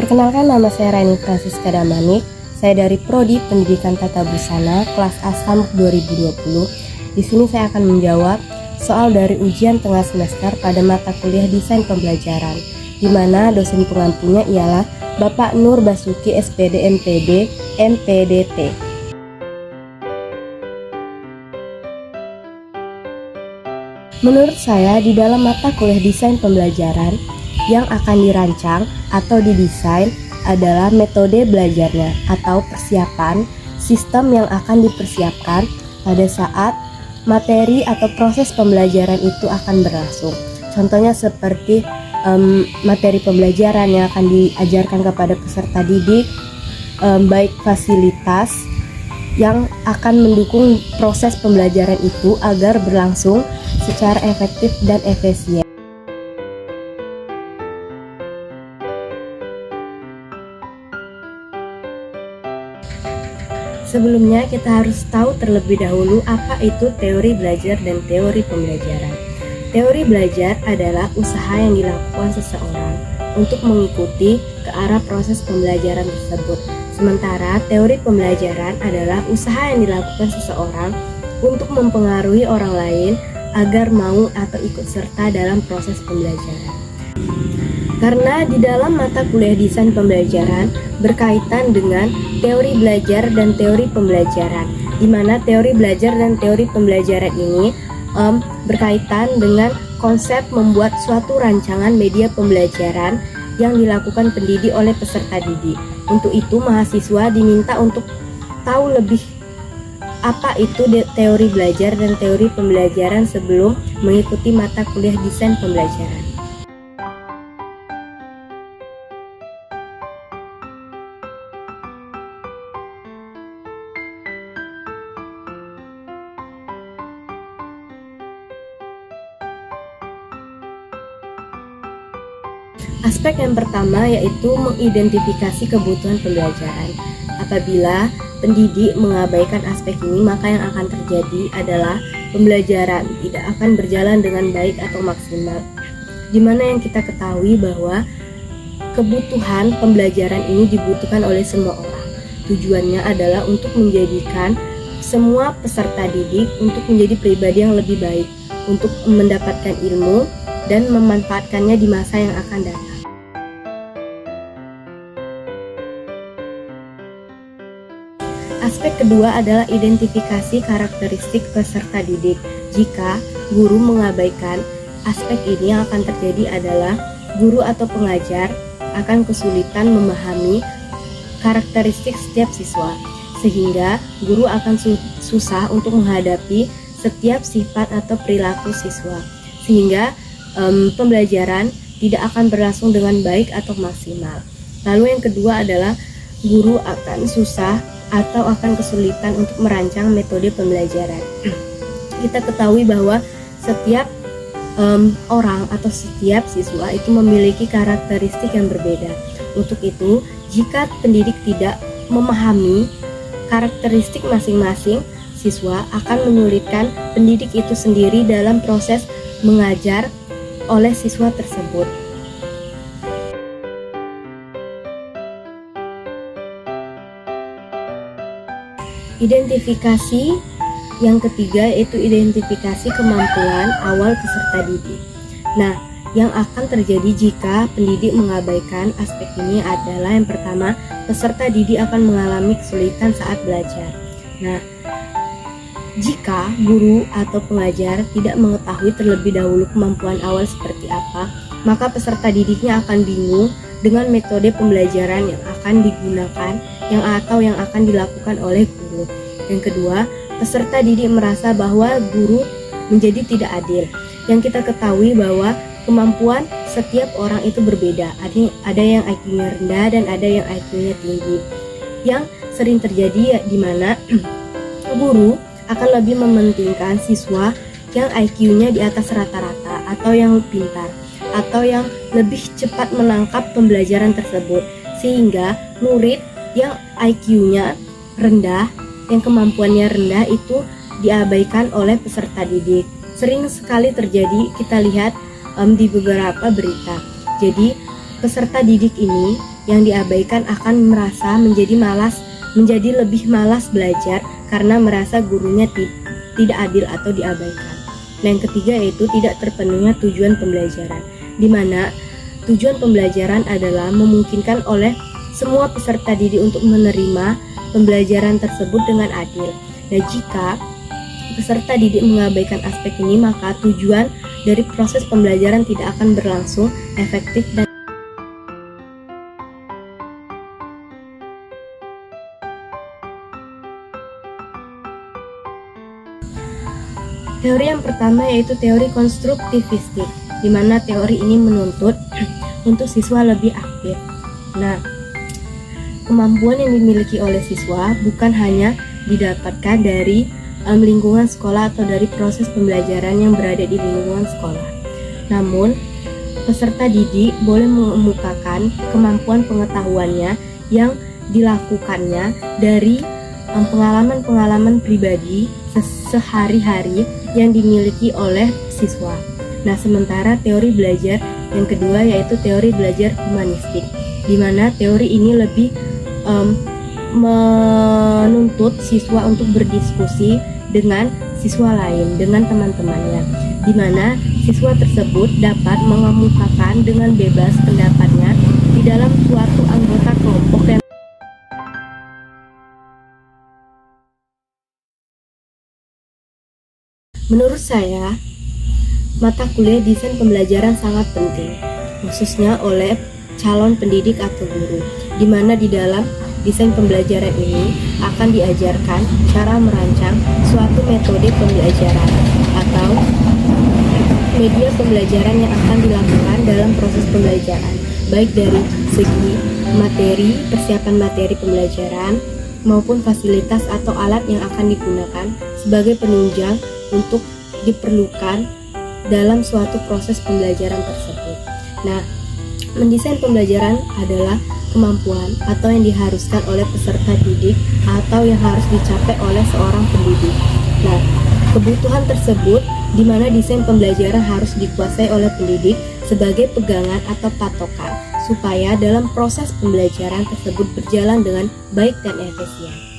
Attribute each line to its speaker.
Speaker 1: Perkenalkan, nama saya Raini Francisca Damanik. Saya dari Prodi Pendidikan Tata Busana kelas A SAMUK 2020. Di sini saya akan menjawab soal dari ujian tengah semester pada mata kuliah Desain Pembelajaran, di mana dosen pengampunya ialah Bapak Nur Basuki SPD MPD MPDT. Menurut saya, di dalam mata kuliah Desain Pembelajaran yang akan dirancang atau didesain adalah metode belajarnya atau persiapan sistem yang akan dipersiapkan pada saat materi atau proses pembelajaran itu akan berlangsung. Contohnya seperti materi pembelajaran yang akan diajarkan kepada peserta didik, baik fasilitas yang akan mendukung proses pembelajaran itu agar berlangsung secara efektif dan efisien. Sebelumnya kita harus tahu terlebih dahulu apa itu teori belajar dan teori pembelajaran. Teori belajar adalah usaha yang dilakukan seseorang untuk mengikuti ke arah proses pembelajaran tersebut. Sementara teori pembelajaran adalah usaha yang dilakukan seseorang untuk mempengaruhi orang lain agar mau atau ikut serta dalam proses pembelajaran. Karena di dalam mata kuliah Desain Pembelajaran berkaitan dengan teori belajar dan teori pembelajaran, di mana teori belajar dan teori pembelajaran ini berkaitan dengan konsep membuat suatu rancangan media pembelajaran yang dilakukan pendidik oleh peserta didik. Untuk itu, mahasiswa diminta untuk tahu lebih apa itu teori belajar dan teori pembelajaran sebelum mengikuti mata kuliah Desain Pembelajaran. Aspek yang pertama yaitu mengidentifikasi kebutuhan pembelajaran. Apabila pendidik mengabaikan aspek ini, maka yang akan terjadi adalah pembelajaran tidak akan berjalan dengan baik atau maksimal. Dimana yang kita ketahui bahwa kebutuhan pembelajaran ini dibutuhkan oleh semua orang. Tujuannya adalah untuk menjadikan semua peserta didik untuk menjadi pribadi yang lebih baik, untuk mendapatkan ilmu dan memanfaatkannya di masa yang akan datang. Aspek kedua adalah identifikasi karakteristik peserta didik. Jika guru mengabaikan aspek ini, yang akan terjadi adalah guru atau pengajar akan kesulitan memahami karakteristik setiap siswa, sehingga guru akan susah untuk menghadapi setiap sifat atau perilaku siswa, sehingga pembelajaran tidak akan berlangsung dengan baik atau maksimal. Lalu yang kedua adalah guru akan susah atau akan kesulitan untuk merancang metode pembelajaran. Kita ketahui bahwa setiap orang atau setiap siswa itu memiliki karakteristik yang berbeda. Untuk itu, jika pendidik tidak memahami karakteristik masing-masing siswa, akan menyulitkan pendidik itu sendiri dalam proses mengajar oleh siswa tersebut. Identifikasi yang ketiga yaitu identifikasi kemampuan awal peserta didik. Nah, yang akan terjadi jika pendidik mengabaikan aspek ini adalah yang pertama, peserta didik akan mengalami kesulitan saat belajar. Nah, jika guru atau pengajar tidak mengetahui terlebih dahulu kemampuan awal seperti apa, maka peserta didiknya akan bingung dengan metode pembelajaran yang akan digunakan yang akan dilakukan oleh guru. Yang kedua, peserta didik merasa bahwa guru menjadi tidak adil. Yang kita ketahui bahwa kemampuan setiap orang itu berbeda. Ada yang IQ-nya rendah dan ada yang IQ-nya tinggi. Yang sering terjadi di mana guru akan lebih mementingkan siswa yang IQ-nya di atas rata-rata atau yang pintar atau yang lebih cepat menangkap pembelajaran tersebut, sehingga murid yang IQ-nya rendah, yang kemampuannya rendah itu diabaikan oleh peserta didik. Sering sekali terjadi, kita lihat di beberapa berita. Jadi peserta didik ini yang diabaikan akan merasa menjadi lebih malas belajar karena merasa gurunya tidak adil atau diabaikan. Nah, yang ketiga yaitu tidak terpenuhnya tujuan pembelajaran, di mana tujuan pembelajaran adalah memungkinkan oleh semua peserta didik untuk menerima pembelajaran tersebut dengan adil. Nah, jika peserta didik mengabaikan aspek ini, maka tujuan dari proses pembelajaran tidak akan berlangsung efektif dan teori yang pertama yaitu teori konstruktivistik, di mana teori ini menuntut untuk siswa lebih aktif. Nah, kemampuan yang dimiliki oleh siswa bukan hanya didapatkan dari lingkungan sekolah atau dari proses pembelajaran yang berada di lingkungan sekolah. Namun, peserta didik boleh mengemukakan kemampuan pengetahuannya yang dilakukannya dari pengalaman-pengalaman pribadi sehari-hari yang dimiliki oleh siswa. Nah, sementara teori belajar yang kedua yaitu teori belajar humanistik, di mana teori ini lebih menuntut siswa untuk berdiskusi dengan siswa lain, dengan teman-temannya, di mana siswa tersebut dapat mengemukakan dengan bebas pendapatnya di dalam suatu anggota kelompok yang menurut saya, mata kuliah desain pembelajaran sangat penting, khususnya oleh calon pendidik atau guru, di mana di dalam desain pembelajaran ini akan diajarkan cara merancang suatu metode pembelajaran atau media pembelajaran yang akan dilakukan dalam proses pembelajaran, baik dari segi materi, persiapan materi pembelajaran, maupun fasilitas atau alat yang akan digunakan sebagai penunjang untuk diperlukan dalam suatu proses pembelajaran tersebut. Nah, mendesain pembelajaran adalah kemampuan atau yang diharuskan oleh peserta didik atau yang harus dicapai oleh seorang pendidik. Nah, kebutuhan tersebut di mana desain pembelajaran harus dikuasai oleh pendidik sebagai pegangan atau patokan supaya dalam proses pembelajaran tersebut berjalan dengan baik dan efisien.